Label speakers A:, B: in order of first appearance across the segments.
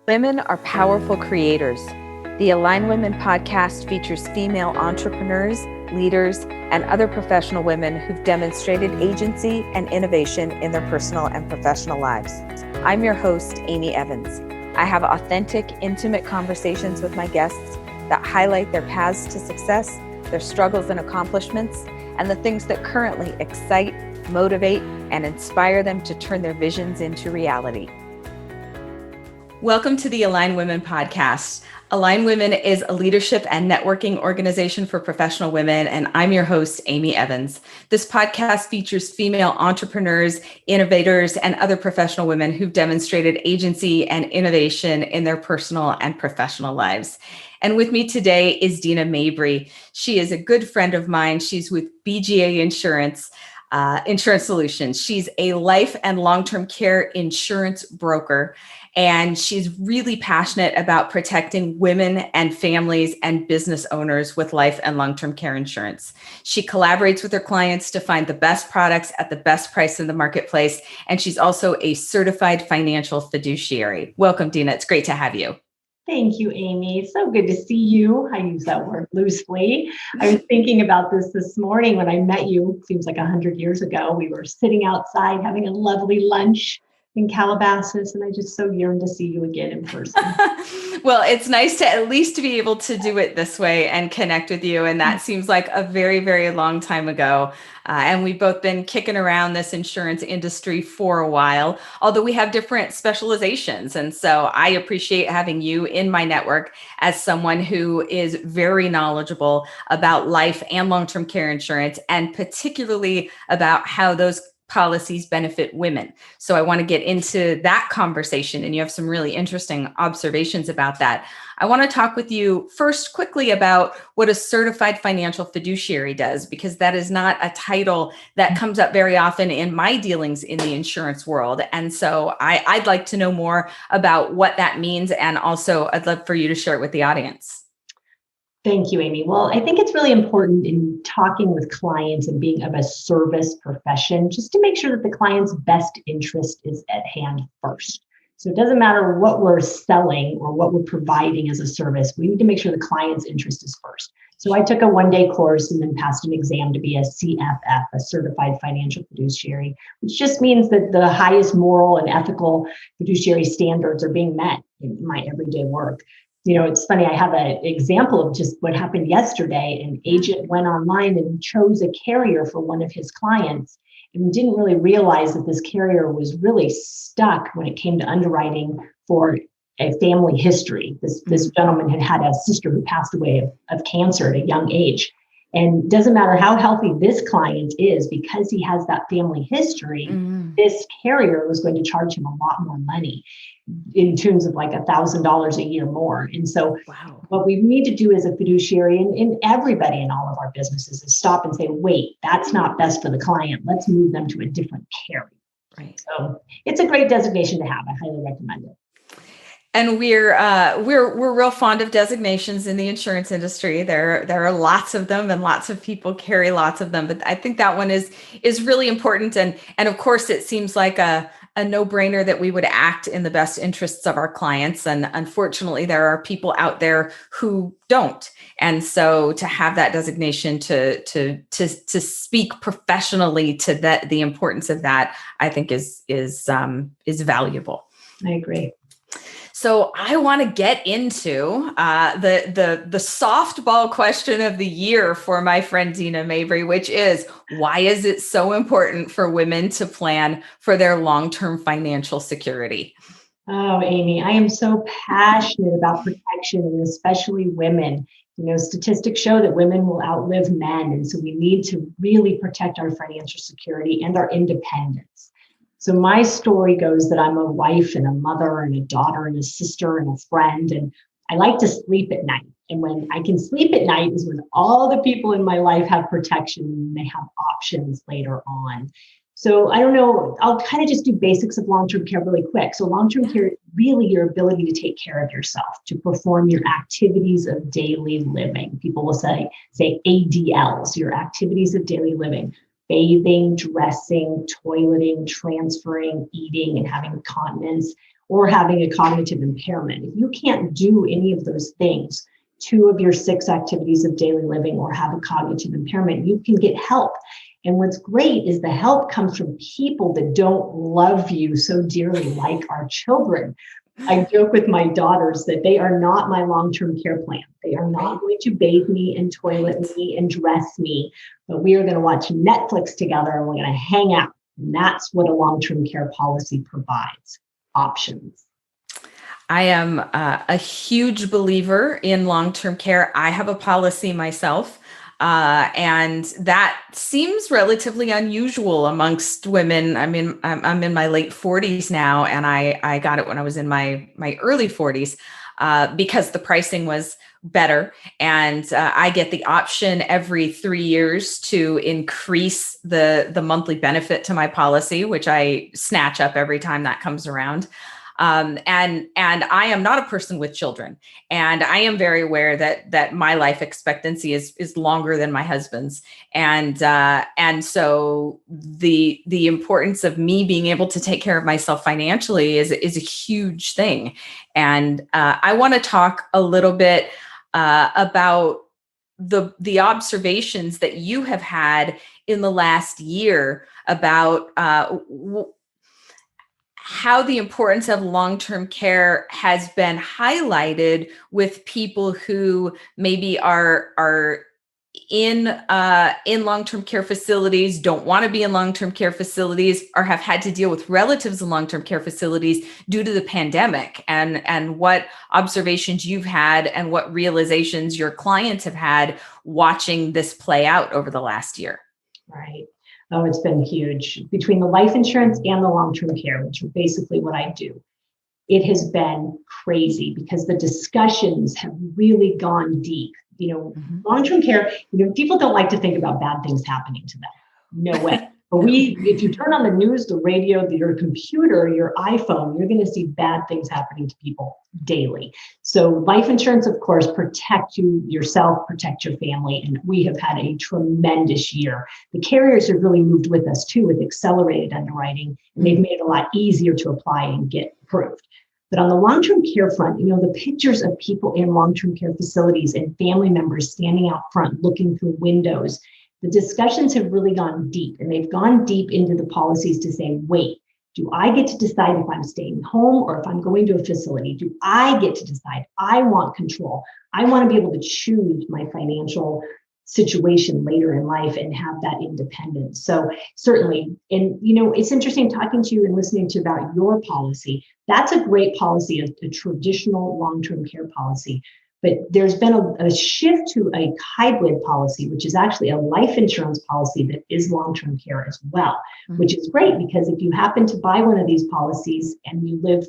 A: Women are powerful creators. The Align Women podcast features female entrepreneurs, leaders, and other professional women who've demonstrated agency and innovation in their personal and professional lives. I'm your host, Amy Evans. I have authentic, intimate conversations with my guests that highlight their paths to success, their struggles and accomplishments, and the things that currently excite, motivate, and inspire them to turn their visions into reality. Welcome to the Align Women podcast. Align Women is a leadership and networking organization for professional women, and I'm your host, Amy Evans. This podcast features female entrepreneurs, innovators, and other professional women who've demonstrated agency and innovation in their personal and professional lives. And with me today is Dina Mabry. She is a good friend of mine. She's with BGA Insurance Solutions. She's a life and long-term care insurance broker. And she's really passionate about protecting women and families and business owners with life and long-term care insurance. She collaborates with her clients to find the best products at the best price in the marketplace. And she's also a certified financial fiduciary. Welcome, Dina. It's great to have you.
B: Thank you, Amy. So good to see you. I use that word loosely. I was thinking about this morning when I met you. Seems like 100 years ago. We were sitting outside having a lovely lunch in Calabasas, and I just so yearn to see you again in person.
A: Well, it's nice to at least be able to do it this way and connect with you. And that seems like a very, very long time ago. And we've both been kicking around this insurance industry for a while, although we have different specializations. And so I appreciate having you in my network as someone who is very knowledgeable about life and long-term care insurance, and particularly about how those policies benefit women. So I want to get into that conversation, and you have some really interesting observations about that. I want to talk with you first quickly about what a certified financial fiduciary does, because that is not a title that comes up very often in my dealings in the insurance world. And so I'd like to know more about what that means. And also I'd love for you to share it with the audience.
B: Thank you, Amy. Well, I think it's really important in talking with clients and being of a service profession, just to make sure that the client's best interest is at hand first. So it doesn't matter what we're selling or what we're providing as a service. We need to make sure the client's interest is first. So I took a one-day course and then passed an exam to be a CFF, a certified financial fiduciary, which just means that the highest moral and ethical fiduciary standards are being met in my everyday work. You know, it's funny, I have an example of just what happened yesterday. An agent went online and chose a carrier for one of his clients and didn't really realize that this carrier was really stuck when it came to underwriting for a family history. This gentleman had a sister who passed away of cancer at a young age. And doesn't matter how healthy this client is, because he has that family history, this carrier was going to charge him a lot more money, in terms of like $1,000 a year more. And so what we need to do as a fiduciary, and everybody in all of our businesses, is stop and say, wait, that's not best for the client. Let's move them to a different carrier. Right. So it's a great designation to have. I highly recommend it.
A: And we're real fond of designations in the insurance industry. There are lots of them, and lots of people carry lots of them. But I think that one is really important. And of course, it seems like a no-brainer that we would act in the best interests of our clients. And unfortunately, there are people out there who don't. And so to have that designation to speak professionally to that, the importance of that, I think is valuable.
B: I agree.
A: So I want to get into the softball question of the year for my friend Dina Mabry, which is, why is it so important for women to plan for their long-term financial security?
B: Oh, Amy, I am so passionate about protection, and especially women. You know, statistics show that women will outlive men, and so we need to really protect our financial security and our independence. So my story goes that I'm a wife and a mother and a daughter and a sister and a friend, and I like to sleep at night. And when I can sleep at night is when all the people in my life have protection and they have options later on. So I don't know, I'll kind of just do basics of long-term care really quick. So long-term care is really your ability to take care of yourself, to perform your activities of daily living. People will say ADLs, your activities of daily living. Bathing, dressing, toileting, transferring, eating, and having continence, or having a cognitive impairment. If you can't do any of those things, 2 of your 6 activities of daily living, or have a cognitive impairment, you can get help. And what's great is the help comes from people that don't love you so dearly, like our children. I joke with my daughters that they are not my long-term care plan. They are not
A: Right.
B: going to bathe me and toilet
A: Right.
B: me and dress me, but we are going to watch Netflix together and we're going to hang out. And that's what a long-term care policy provides, options.
A: I am a huge believer in long-term care. I have a policy myself, and that seems relatively unusual amongst women. I mean, I'm in my late 40s now, and I got it when I was in my early 40s, because the pricing was better, and I get the option every 3 years to increase the monthly benefit to my policy, which I snatch up every time that comes around. And I am not a person with children, and I am very aware that my life expectancy is longer than my husband's, and so the importance of me being able to take care of myself financially is a huge thing. And I want to talk a little bit about the observations that you have had in the last year about how the importance of long-term care has been highlighted with people who maybe are in long-term care facilities, don't want to be in long-term care facilities, or have had to deal with relatives in long-term care facilities due to the pandemic, and what observations you've had and what realizations your clients have had watching this play out over the last year.
B: Right. Oh, it's been huge between the life insurance and the long-term care, which are basically what I do. It has been crazy because the discussions have really gone deep.
A: Mhm.
B: Long-term care, people don't like to think about bad things happening to them. No way. But
A: No.
B: if you turn on the news, the radio, your computer, your iPhone, you're going to see bad things happening to people daily. So life insurance, of course, protect you yourself, protect your family. And we have had a tremendous year. The carriers have really moved with us too, with accelerated underwriting, and they've made it a lot easier to apply and get approved. But on the long-term care front, the pictures of people in long-term care facilities and family members standing out front, looking through windows, the discussions have really gone deep, and they've gone deep into the policies to say, wait, do I get to decide if I'm staying home or if I'm going to a facility? Do I get to decide? I want control. I want to be able to choose my financial situation later in life and have that independence. So certainly, and it's interesting talking to you and listening to about your policy. That's a great policy, a traditional long-term care policy. But there's been a shift to a hybrid policy, which is actually a life insurance policy that is long-term care as well, which is great because if you happen to buy one of these policies and you live,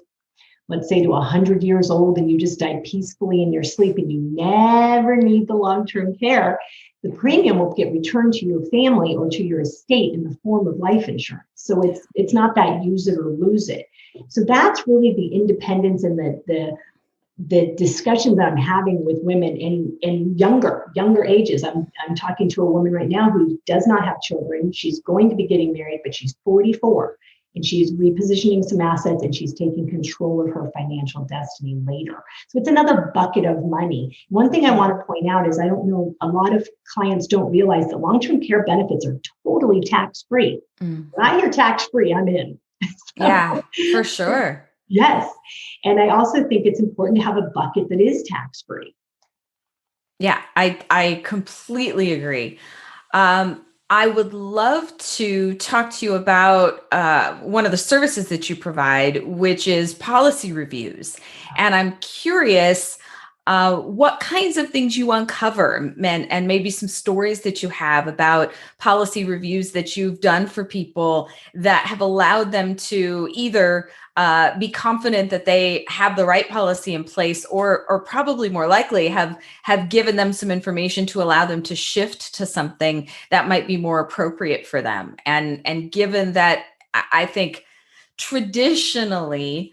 B: let's say, to 100 years old and you just die peacefully in your sleep and you never need the long-term care, the premium will get returned to your family or to your estate in the form of life insurance. So it's not that use it or lose it. So that's really the independence and the discussion that I'm having with women in younger ages. I'm talking to a woman right now who does not have children. She's going to be getting married, but she's 44, and she's repositioning some assets, and she's taking control of her financial destiny later. So it's another bucket of money. One thing I want to point out is I don't know, a lot of clients don't realize that long-term care benefits are totally tax-free. When I hear tax-free, I'm in.
A: Yeah, for sure.
B: Yes. And I also think it's important to have a bucket that is tax-free.
A: Yeah, I completely agree. I would love to talk to you about one of the services that you provide, which is policy reviews. And I'm curious what kinds of things you uncover, and maybe some stories that you have about policy reviews that you've done for people that have allowed them to either be confident that they have the right policy in place, or probably more likely have given them some information to allow them to shift to something that might be more appropriate for them. And given that I think traditionally,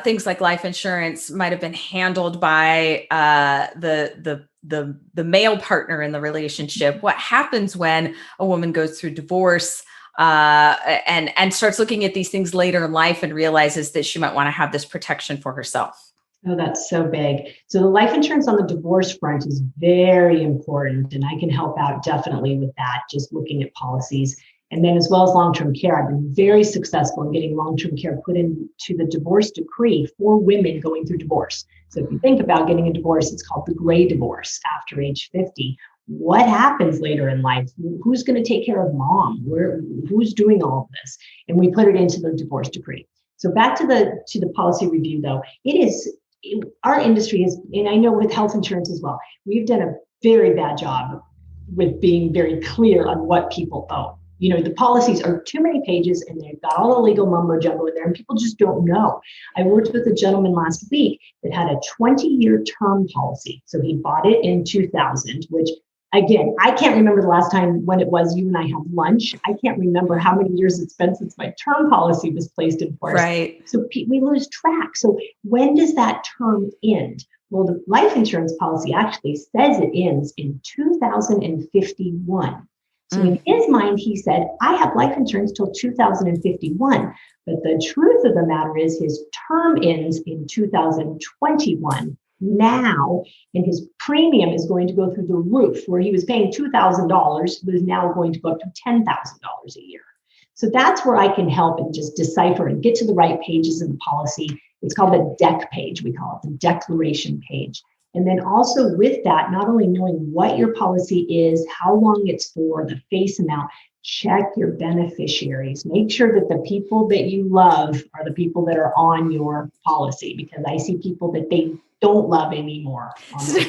A: things like life insurance might have been handled by the male partner in the relationship. What happens when a woman goes through divorce? and starts looking at these things later in life and realizes that she might want to have this protection for herself.
B: Oh, that's so big. So the life insurance on the divorce front is very important, and I can help out definitely with that, just looking at policies. And then as well as long-term care, I've been very successful in getting long-term care put into the divorce decree for women going through divorce. So if you think about getting a divorce, it's called the gray divorce after age 50. What happens later in life? Who's going to take care of mom? Who's doing all of this? And we put it into the divorce decree. So back to the policy review, though, our industry is, and I know with health insurance as well, we've done a very bad job with being very clear on what people owe. The policies are too many pages and they've got all the legal mumbo jumbo in there and people just don't know. I worked with a gentleman last week that had a 20-year term policy. So he bought it in 2000, which again, I can't remember the last time when it was you and I had lunch. I can't remember how many years it's been since my term policy was placed in force.
A: Right.
B: So we lose track. So when does that term end? Well, the life insurance policy actually says it ends in 2051. So in his mind, he said, I have life insurance till 2051. But the truth of the matter is his term ends in 2021 now, and his premium is going to go through the roof. Where he was paying $2,000 was now going to go up to $10,000 a year. So that's where I can help and just decipher and get to the right pages in the policy. It's called the DEC page, we call it the declaration page. And then also with that, not only knowing what your policy is, how long it's for, the face amount, check your beneficiaries. Make sure that the people that you love are the people that are on your policy, because I see people that they don't love anymore.
A: So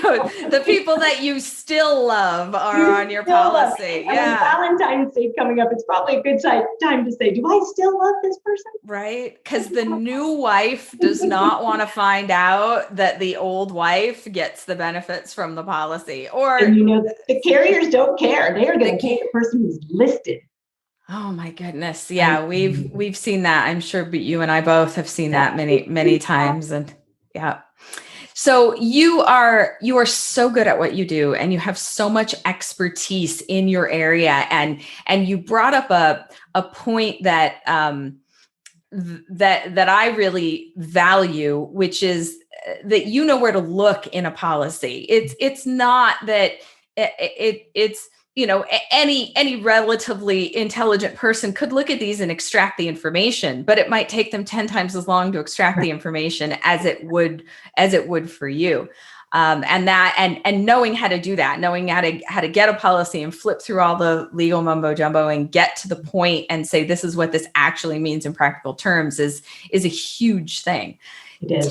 A: the people that you still love are on your policy.
B: Yeah. Valentine's Day coming up, it's probably a good time to say, do I still love this person?
A: Right. Because the new wife does not want to find out that the old wife gets the benefits from the policy.
B: And the carriers don't care. They are going to pay the person who's listed.
A: Oh my goodness. Yeah, we've seen that. I'm sure, but you and I both have seen that many times. And yeah. So you are so good at what you do, and you have so much expertise in your area. And you brought up a point that that I really value, which is that you know where to look in a policy. It's not that it's any relatively intelligent person could look at these and extract the information, but it might take them 10 times as long to extract the information as it would for you. And knowing how to do that, knowing how to get a policy and flip through all the legal mumbo jumbo and get to the point and say, this is what this actually means in practical terms is a huge thing.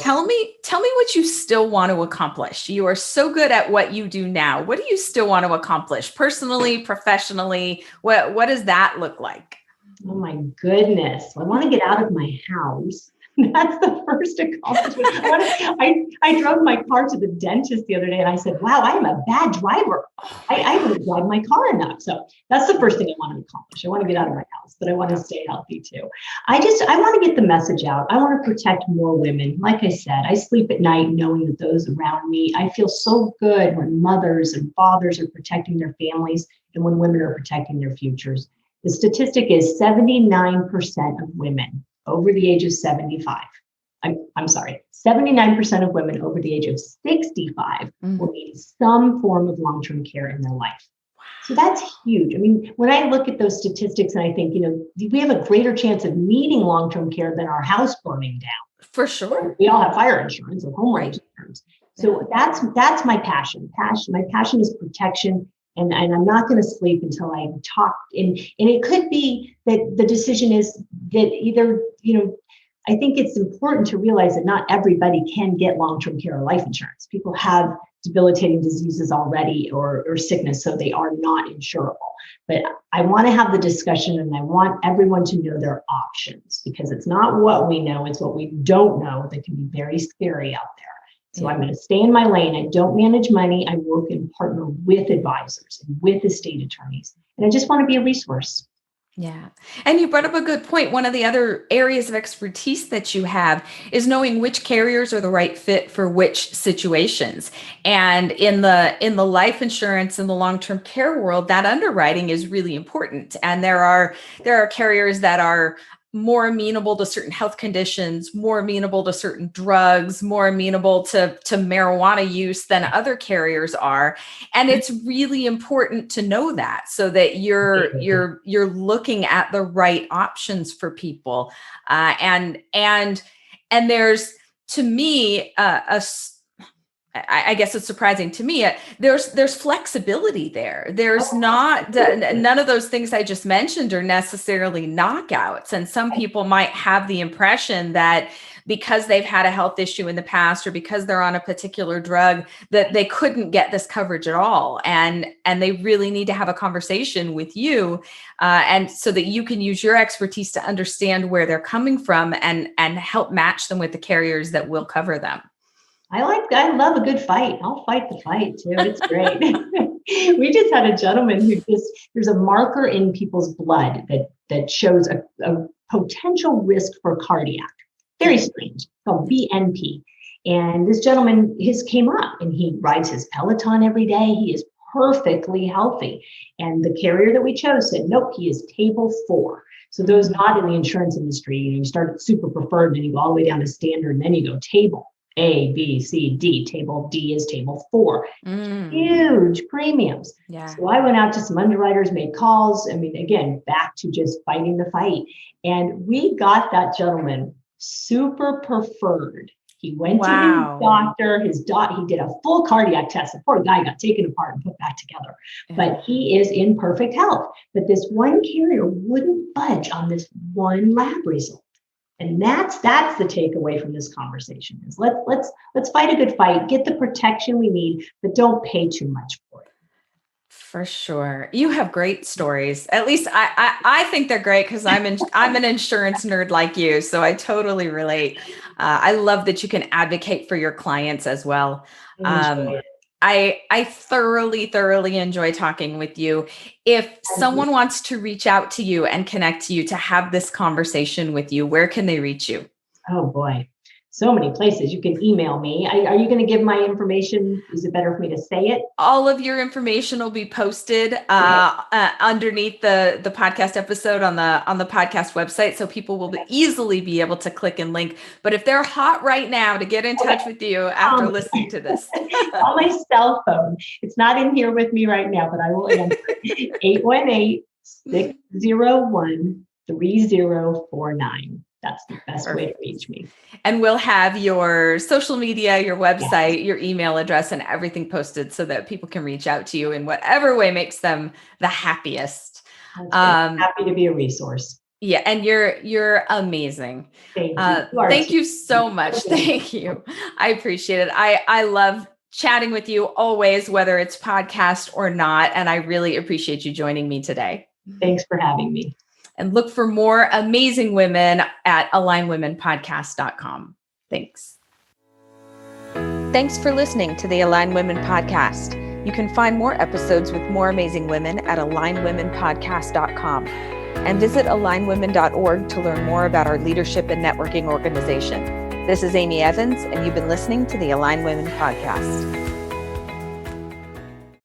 A: Tell me what you still want to accomplish. You are so good at what you do now. What do you still want to accomplish personally, professionally? What does that look like?
B: Oh my goodness. I want to get out of my house. That's the first accomplishment. I drove my car to the dentist the other day and I said, wow, I am a bad driver. I don't drive my car enough. So that's the first thing I want to accomplish. I want to get out of my house, but I want to stay healthy too. I want to get the message out. I want to protect more women. Like I said, I sleep at night knowing that those around me, I feel so good when mothers and fathers are protecting their families and when women are protecting their futures. The statistic is 79% of women over the age of 75. I'm sorry, 79% of women over the age of 65 will need some form of long-term care in their life. Wow. So that's huge. I mean, when I look at those statistics and I think, we have a greater chance of needing long-term care than our house burning down.
A: For sure.
B: We all have fire insurance or homeowners insurance. So that's my passion. My passion is protection. And I'm not going to sleep until I talk. And it could be that the decision is that either, I think it's important to realize that not everybody can get long-term care or life insurance. People have debilitating diseases already or sickness, so they are not insurable. But I want to have the discussion and I want everyone to know their options, because it's not what we know, it's what we don't know that can be very scary out there. So I'm going to stay in my lane. I don't manage money. I work and partner with advisors and with estate attorneys. And I just want to be a resource.
A: Yeah. And you brought up a good point. One of the other areas of expertise that you have is knowing which carriers are the right fit for which situations. And in the life insurance and the long-term care world, that underwriting is really important. And there are carriers that are more amenable to certain health conditions, more amenable to certain drugs, more amenable to marijuana use than other carriers are. And it's really important to know that so that you're looking at the right options for people. And there's, to me, I guess it's surprising to me. There's flexibility there. There's not none of those things I just mentioned are necessarily knockouts. And some people might have the impression that because they've had a health issue in the past or because they're on a particular drug that they couldn't get this coverage at all. And they really need to have a conversation with you, and so that you can use your expertise to understand where they're coming from and help match them with the carriers that will cover them.
B: I love a good fight. I'll fight the fight too. It's great. We just had a gentleman there's a marker in people's blood that shows a potential risk for cardiac. Very strange. It's called BNP. And this gentleman, his came up and he rides his Peloton every day. He is perfectly healthy. And the carrier that we chose said, nope, he is table 4. So those not in the insurance industry, you start at super preferred, and then you go all the way down to standard, and then you go table. A, B, C, D. Table D is table 4. Huge premiums.
A: Yeah.
B: So I went out to some underwriters, made calls. I mean, again, back to just fighting the fight. And we got that gentleman super preferred. He went to his doctor, he did a full cardiac test. The poor guy got taken apart and put back together, but he is in perfect health. But this one carrier wouldn't budge on this one lab result. And that's the takeaway from this conversation is let's fight a good fight, get the protection we need, but don't pay too much for it.
A: For sure. You have great stories. At least I think they're great because I'm an insurance nerd like you. So I totally relate. I love that you can advocate for your clients as well. I thoroughly enjoy talking with you. If someone wants to reach out to you and connect to you to have this conversation with you, where can they reach you?
B: Oh boy, so many places. You can email me. Are you going to give my information? Is it better for me to say it?
A: All of your information will be posted underneath the podcast episode on the podcast website, so people will easily be able to click and link. But if they're hot right now to get in touch with you after listening to this,
B: on my cell phone, it's not in here with me right now, but I will answer 818-601-3049. That's the best way to reach me.
A: And we'll have your social media, your website, your email address, and everything posted so that people can reach out to you in whatever way makes them the happiest.
B: Happy to be a resource.
A: Yeah, and you're amazing.
B: Thank you.
A: Thank you so much. Thank you. I appreciate it. I love chatting with you always, whether it's podcast or not. And I really appreciate you joining me today.
B: Thanks for having me.
A: And look for more amazing women at alignwomenpodcast.com. Thanks. Thanks for listening to the Align Women Podcast. You can find more episodes with more amazing women at alignwomenpodcast.com and visit alignwomen.org to learn more about our leadership and networking organization. This is Amy Evans, and you've been listening to the Align Women Podcast.